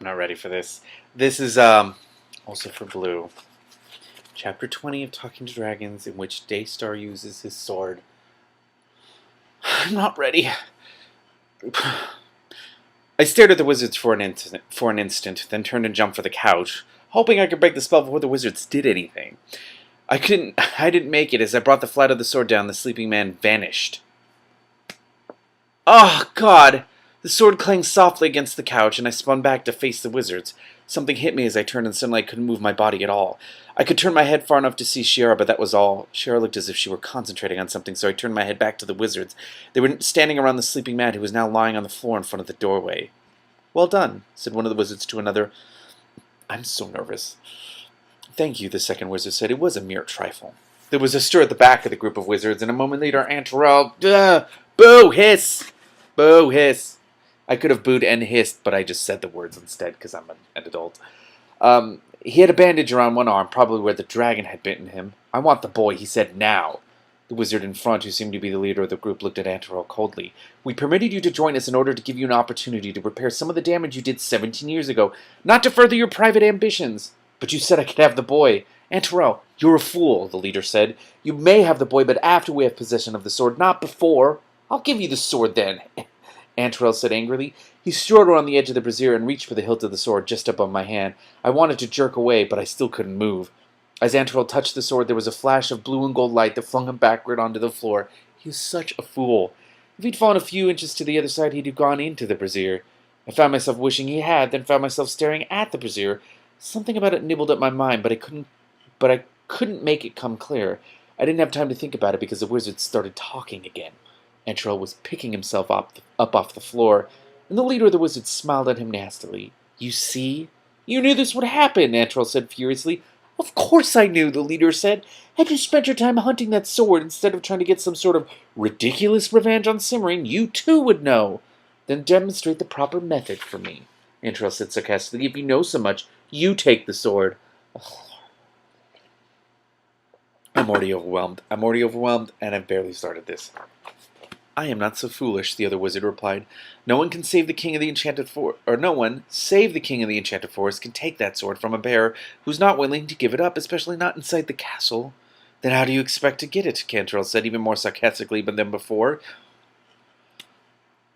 I'm not ready for this. This is also for Blue. Chapter 20 of Talking to Dragons, in which Daystar uses his sword. I'm not ready. I stared at the wizards for an instant, then turned and jumped for the couch, hoping I could break the spell before the wizards did anything. I didn't make it. As I brought the flat of the sword down, the sleeping man vanished. Oh, God! The sword clanged softly against the couch, and I spun back to face the wizards. Something hit me as I turned, and suddenly I couldn't move my body at all. I could turn my head far enough to see Shiara, but that was all. Shiara looked as if she were concentrating on something, so I turned my head back to the wizards. They were standing around the sleeping man, who was now lying on the floor in front of the doorway. "Well done," said one of the wizards to another. "I'm so nervous." "Thank you," the second wizard said. "It was a mere trifle." There was a stir at the back of the group of wizards, and a moment later, Aunt Terrell, "Boo! Hiss! Boo! Hiss!" I could have booed and hissed, but I just said the words instead, because I'm an adult. He had a bandage around one arm, probably where the dragon had bitten him. "I want the boy," he said, "now." The wizard in front, who seemed to be the leader of the group, looked at Aunt Terrell coldly. "We permitted you to join us in order to give you an opportunity to repair some of the damage you did 17 years ago, not to further your private ambitions. But you said I could have the boy." "Aunt Terrell, you're a fool," the leader said. "You may have the boy, but after we have possession of the sword, not before." "I'll give you the sword, then," Aunt Terrell said angrily. He strode around the edge of the brazier and reached for the hilt of the sword just above my hand. I wanted to jerk away, but I still couldn't move. As Aunt Terrell touched the sword, there was a flash of blue and gold light that flung him backward onto the floor. He was such a fool. If he'd fallen a few inches to the other side, he'd have gone into the brazier. I found myself wishing he had, then found myself staring at the brazier. Something about it nibbled at my mind, but I couldn't make it come clear. I didn't have time to think about it because the wizard started talking again. Aunt Terrell was picking himself up off the floor, and the leader of the wizards smiled at him nastily. "You see? You knew this would happen," Aunt Terrell said furiously. "Of course I knew," the leader said. "Had you spent your time hunting that sword instead of trying to get some sort of ridiculous revenge on Cimmerian, you too would know. Then demonstrate the proper method for me," Aunt Terrell said sarcastically. "If you know so much, you take the sword." I'm already overwhelmed, and I've barely started this. "I am not so foolish," the other wizard replied. No one, save the king of the enchanted forest, can take that sword from a bearer who's not willing to give it up, especially not inside the castle." "Then how do you expect to get it?" Cantrell said, even more sarcastically than before.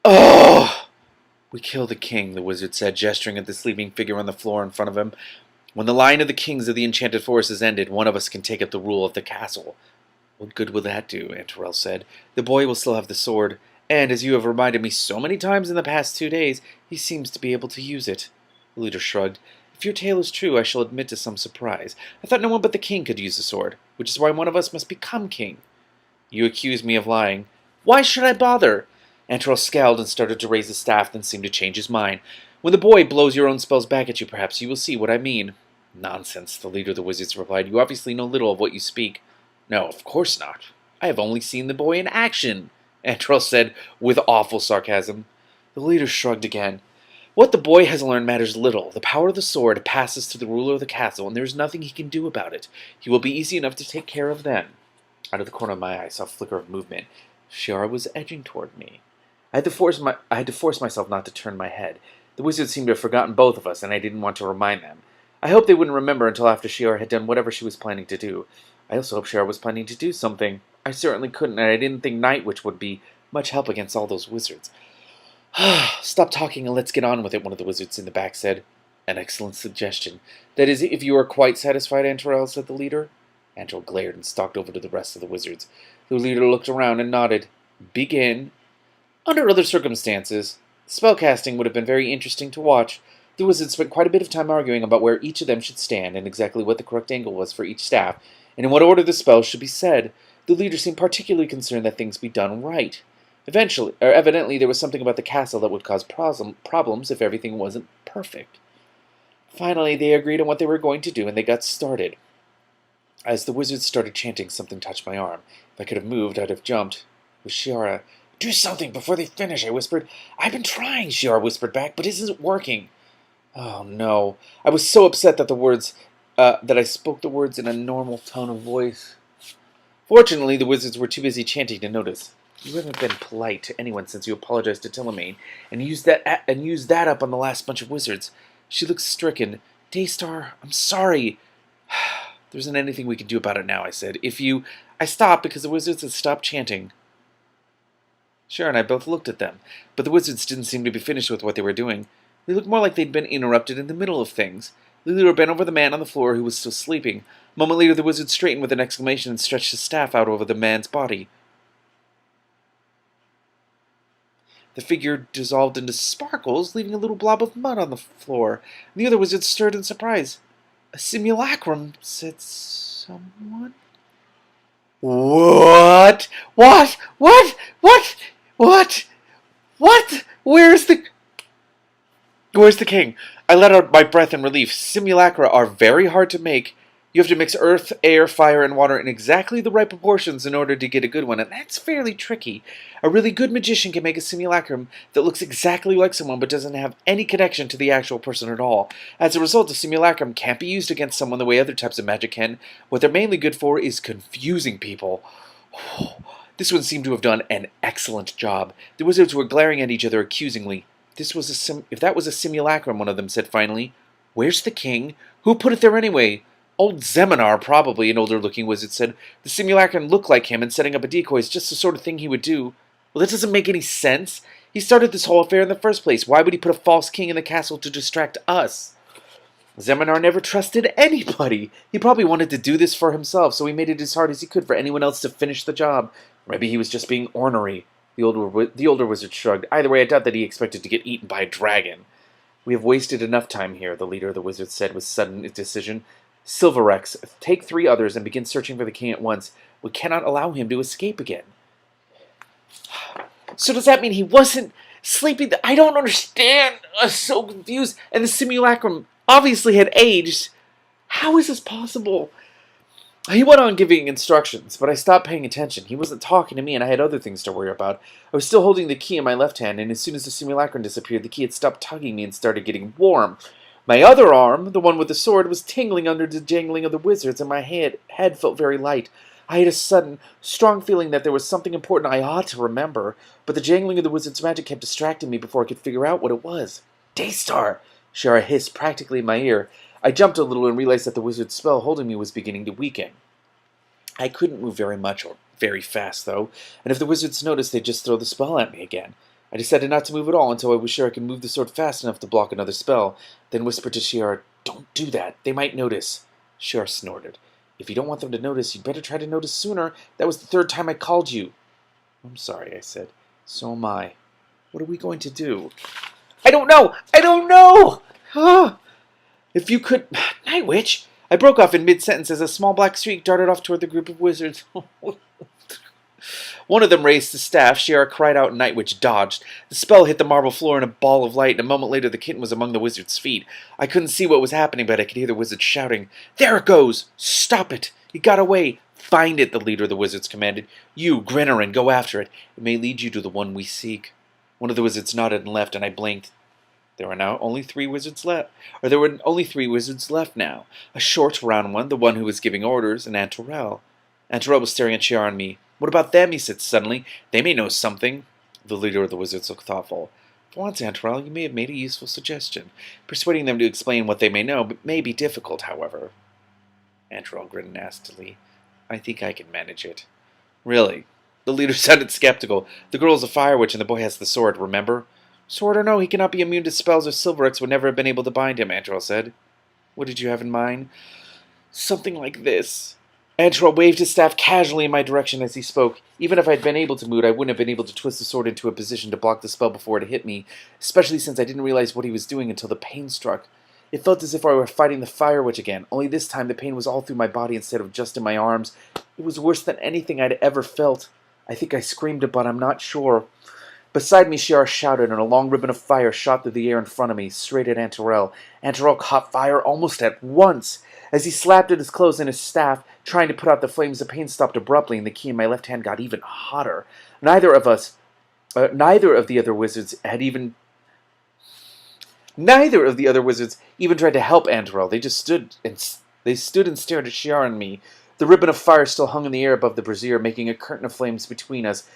"Oh!" "We kill the king," the wizard said, gesturing at the sleeping figure on the floor in front of him. "When the line of the kings of the enchanted forest is ended, one of us can take up the rule of the castle." "What good will that do?" Aunt Terrell said. "The boy will still have the sword, and, as you have reminded me so many times in the past 2 days, he seems to be able to use it." The leader shrugged. "If your tale is true, I shall admit to some surprise. I thought no one but the king could use the sword, which is why one of us must become king." "You accuse me of lying." "Why should I bother?" Aunt Terrell scowled and started to raise the staff, then seemed to change his mind. "When the boy blows your own spells back at you, perhaps you will see what I mean." "Nonsense," the leader of the wizards replied. "You obviously know little of what you speak." "No, of course not. I have only seen the boy in action," Aunt Terrell said with awful sarcasm. The leader shrugged again. "What the boy has learned matters little. The power of the sword passes to the ruler of the castle, and there is nothing he can do about it. He will be easy enough to take care of then." Out of the corner of my eye I saw a flicker of movement. Shiara was edging toward me. I had to force myself not to turn my head. The wizards seemed to have forgotten both of us, and I didn't want to remind them. I hoped they wouldn't remember until after Shiara had done whatever she was planning to do. I also hoped Shiara was planning to do something. I certainly couldn't, and I didn't think Night Witch would be much help against all those wizards. "Stop talking and let's get on with it," one of the wizards in the back said. "An excellent suggestion. That is, if you are quite satisfied, Aunt Terrell," said the leader. Aunt Terrell glared and stalked over to the rest of the wizards. The leader looked around and nodded. "Begin." Under other circumstances, spellcasting would have been very interesting to watch. The wizards spent quite a bit of time arguing about where each of them should stand and exactly what the correct angle was for each staff, and in what order the spells should be said. The leader seemed particularly concerned that things be done right. Evidently, there was something about the castle that would cause problems if everything wasn't perfect. Finally, they agreed on what they were going to do, and they got started. As the wizards started chanting, something touched my arm. If I could have moved, I'd have jumped. It was Shiara. "Do something before they finish," I whispered. "I've been trying," Shiara whispered back, "but it isn't working." Oh, no. I was so upset that I spoke the words in a normal tone of voice. Fortunately, the wizards were too busy chanting to notice. "You haven't been polite to anyone since you apologized to Tillermaine, and used that up on the last bunch of wizards." She looked stricken. Daystar, I'm sorry. There isn't anything we can do about it now, I said. I stopped because the wizards had stopped chanting. Shara and I both looked at them, but the wizards didn't seem to be finished with what they were doing. They looked more like they'd been interrupted in the middle of things. The leader bent over the man on the floor who was still sleeping. A moment later, the wizard straightened with an exclamation and stretched his staff out over the man's body. The figure dissolved into sparkles, leaving a little blob of mud on the floor. The other wizards stirred in surprise. A simulacrum, said someone. What? What? What? What? What? What? Where's the king? I let out my breath in relief. Simulacra are very hard to make. You have to mix earth, air, fire, and water in exactly the right proportions in order to get a good one, and that's fairly tricky. A really good magician can make a simulacrum that looks exactly like someone but doesn't have any connection to the actual person at all. As a result, a simulacrum can't be used against someone the way other types of magic can. What they're mainly good for is confusing people. This one seemed to have done an excellent job. The wizards were glaring at each other accusingly. If that was a simulacrum, one of them said finally. Where's the king? Who put it there anyway? Old Zeminar, probably, an older-looking wizard said. The simulacrum looked like him, and setting up a decoy is just the sort of thing he would do. Well, that doesn't make any sense. He started this whole affair in the first place. Why would he put a false king in the castle to distract us? Zeminar never trusted anybody. He probably wanted to do this for himself, so he made it as hard as he could for anyone else to finish the job. Maybe he was just being ornery. The older wizard shrugged. Either way, I doubt that he expected to get eaten by a dragon. We have wasted enough time here, the leader of the wizards said with sudden decision. Silverex, take 3 others and begin searching for the king at once. We cannot allow him to escape again. So does that mean he wasn't sleeping? I don't understand. I'm so confused. And the simulacrum obviously had aged. How is this possible? He went on giving instructions, but I stopped paying attention. He wasn't talking to me, and I had other things to worry about. I was still holding the key in my left hand, and as soon as the simulacrum disappeared, the key had stopped tugging me and started getting warm. My other arm, the one with the sword, was tingling under the jangling of the wizards, and my head felt very light. I had a sudden, strong feeling that there was something important I ought to remember, but the jangling of the wizard's magic kept distracting me before I could figure out what it was. Daystar! Shara hissed practically in my ear. I jumped a little and realized that the wizard's spell holding me was beginning to weaken. I couldn't move very much or very fast, though, and if the wizards noticed, they'd just throw the spell at me again. I decided not to move at all until I was sure I could move the sword fast enough to block another spell, then whispered to Shiara, Don't do that. They might notice. Shiara snorted. If you don't want them to notice, you'd better try to notice sooner. That was the 3rd time I called you. I'm sorry, I said. So am I. What are we going to do? I don't know! I don't know! If you could... Night Witch! I broke off in mid-sentence as a small black streak darted off toward the group of wizards. One of them raised the staff. Shiara cried out and Night Witch dodged. The spell hit the marble floor in a ball of light, and a moment later the kitten was among the wizard's feet. I couldn't see what was happening, but I could hear the wizard shouting, There it goes! Stop it! It got away! Find it, the leader of the wizards commanded. You, Grinnerin, go after it. It may lead you to the one we seek. One of the wizards nodded and left, and I blinked. There were only 3 wizards left now. A short, round one, the one who was giving orders, and Aunt Terrell. Aunt Terrell was staring at Shiara and me. What about them? He said suddenly. They may know something. The leader of the wizards looked thoughtful. For once, Aunt Terrell, you may have made a useful suggestion. Persuading them to explain what they may know may be difficult, however. Aunt Terrell grinned nastily. I think I can manage it. Really? The leader sounded skeptical. The girl is a fire witch and the boy has the sword, remember? Sword or no, he cannot be immune to spells or Silverex would never have been able to bind him, Aunt Terrell said. What did you have in mind? Something like this. Aunt Terrell waved his staff casually in my direction as he spoke. Even if I'd been able to move, I wouldn't have been able to twist the sword into a position to block the spell before it hit me, especially since I didn't realize what he was doing until the pain struck. It felt as if I were fighting the fire witch again, only this time the pain was all through my body instead of just in my arms. It was worse than anything I'd ever felt. I think I screamed it, but I'm not sure. Beside me, Shiara shouted, and a long ribbon of fire shot through the air in front of me, straight at Aunt Terrell. Aunt Terrell caught fire almost at once. As he slapped at his clothes and his staff, trying to put out the flames, the pain stopped abruptly, and the key in my left hand got even hotter. Neither of the other wizards even tried to help Aunt Terrell. They just stood and stared at Shiara and me. The ribbon of fire still hung in the air above the brazier, making a curtain of flames between us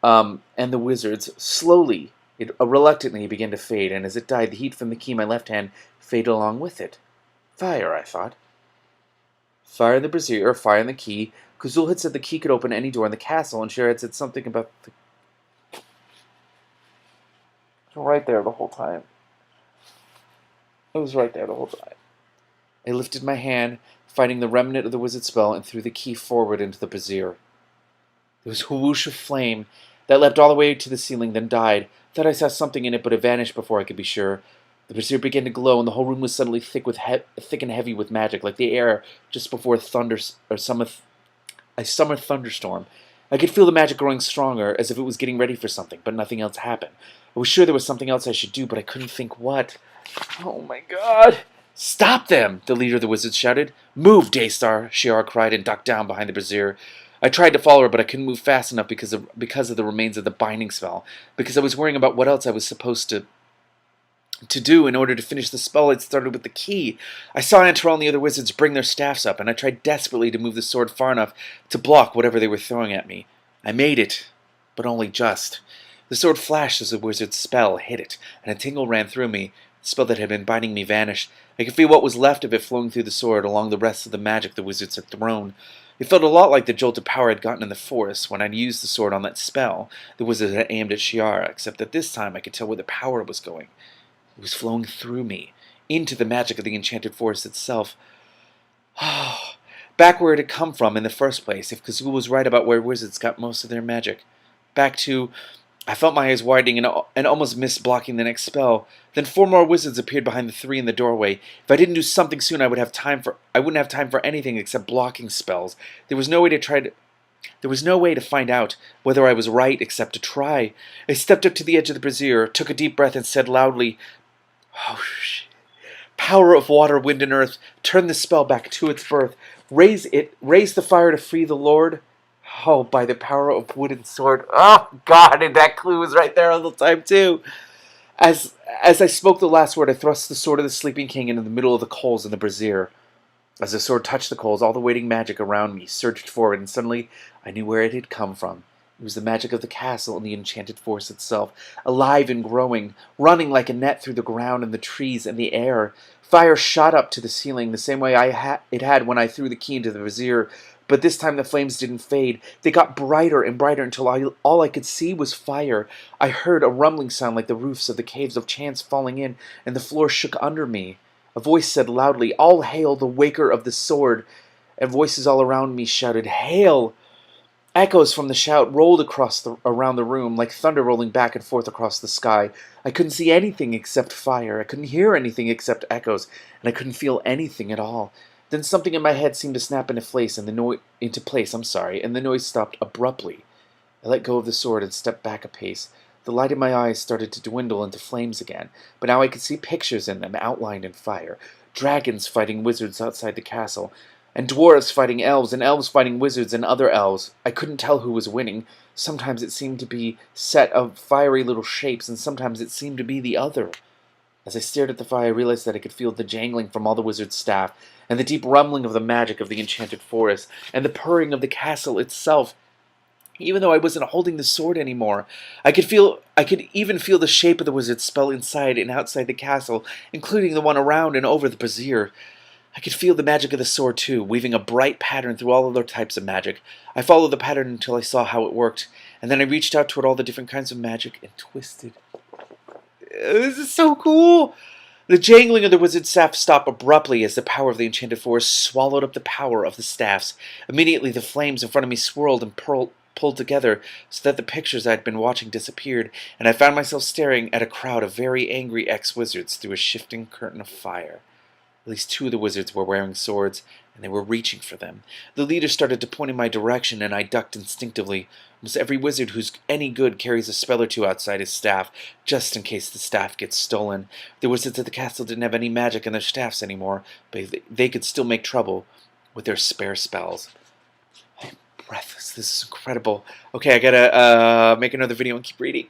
and the wizards. Slowly, It reluctantly began to fade, and as it died, the heat from the key in my left hand faded along with it. Fire, I thought. Fire in the brazier, fire in the key. Kuzul had said the key could open any door in the castle, and Shira had said something about the... Right there the whole time. It was right there the whole time. I lifted my hand, finding the remnant of the wizard spell, and threw the key forward into the brazier. There was a whoosh of flame that leapt all the way to the ceiling, then died. Thought I saw something in it, but it vanished before I could be sure. The brazier began to glow, and the whole room was suddenly thick and heavy with magic, like the air just before a summer thunderstorm. I could feel the magic growing stronger, as if it was getting ready for something, but nothing else happened. I was sure there was something else I should do, but I couldn't think what. Oh my god! Stop them! The leader of the wizards shouted. Move, Daystar! Shiara cried and ducked down behind the brazier. I tried to follow her, but I couldn't move fast enough because of the remains of the binding spell, because I was worrying about what else I was supposed to do in order to finish the spell I'd started with the key. I saw Antarel and the other wizards bring their staffs up, and I tried desperately to move the sword far enough to block whatever they were throwing at me. I made it, but only just. The sword flashed as the wizard's spell hit it, and a tingle ran through me. The spell that had been binding me vanished. I could feel what was left of it flowing through the sword along the rest of the magic the wizards had thrown. It felt a lot like the jolt of power I'd gotten in the forest when I'd used the sword on that spell the wizard had aimed at Shiara, except that this time I could tell where the power was going. It was flowing through me, into the magic of the enchanted forest itself. Back where it had come from in the first place, if Kazul was right about where wizards got most of their magic. Back to... I felt my eyes widening and almost missed blocking the next spell. Then 4 more wizards appeared behind the 3 in the doorway. If I didn't do something soon, I wouldn't have time for anything except blocking spells. There was no way to find out whether I was right except to try. I stepped up to the edge of the brazier, took a deep breath, and said loudly, "Oh, shit. Power of water, wind, and earth, turn the spell back to its birth. Raise the fire to free the Lord. Oh, by the power of wood and sword." Oh, God, and that clue was right there all the time, too. As I spoke the last word, I thrust the sword of the sleeping king into the middle of the coals in the brazier. As the sword touched the coals, all the waiting magic around me surged forward, and suddenly I knew where it had come from. It was the magic of the castle and the enchanted forest itself, alive and growing, running like a net through the ground and the trees and the air. Fire shot up to the ceiling the same way it had when I threw the key into the brazier, but this time the flames didn't fade. They got brighter and brighter until all I could see was fire. I heard a rumbling sound like the roofs of the caves of chance falling in, and the floor shook under me. A voice said loudly, "All hail the waker of the sword," and voices all around me shouted, "Hail!" Echoes from the shout rolled around the room, like thunder rolling back and forth across the sky. I couldn't see anything except fire. I couldn't hear anything except echoes, and I couldn't feel anything at all. Then something in my head seemed to snap into place, and the noise stopped abruptly. I let go of the sword and stepped back a pace. The light in my eyes started to dwindle into flames again, but now I could see pictures in them outlined in fire. Dragons fighting wizards outside the castle, and dwarves fighting elves, and elves fighting wizards and other elves. I couldn't tell who was winning. Sometimes it seemed to be set of fiery little shapes, and sometimes it seemed to be the other. As I stared at the fire, I realized that I could feel the jangling from all the wizard's staff, and the deep rumbling of the magic of the enchanted forest, and the purring of the castle itself. Even though I wasn't holding the sword anymore, I could even feel the shape of the wizard's spell inside and outside the castle, including the one around and over the brazier. I could feel the magic of the sword, too, weaving a bright pattern through all other types of magic. I followed the pattern until I saw how it worked, and then I reached out toward all the different kinds of magic and twisted. This is so cool! The jangling of the wizard's staff stopped abruptly as the power of the enchanted forest swallowed up the power of the staffs. Immediately, the flames in front of me swirled and pulled together so that the pictures I had been watching disappeared, and I found myself staring at a crowd of very angry ex-wizards through a shifting curtain of fire. At least 2 of the wizards were wearing swords, and they were reaching for them. The leader started to point in my direction, and I ducked instinctively. Almost every wizard who's any good carries a spell or 2 outside his staff, just in case the staff gets stolen. The wizards at the castle didn't have any magic in their staffs anymore, but they could still make trouble with their spare spells. I'm breathless. This is incredible. Okay, I gotta make another video and keep reading.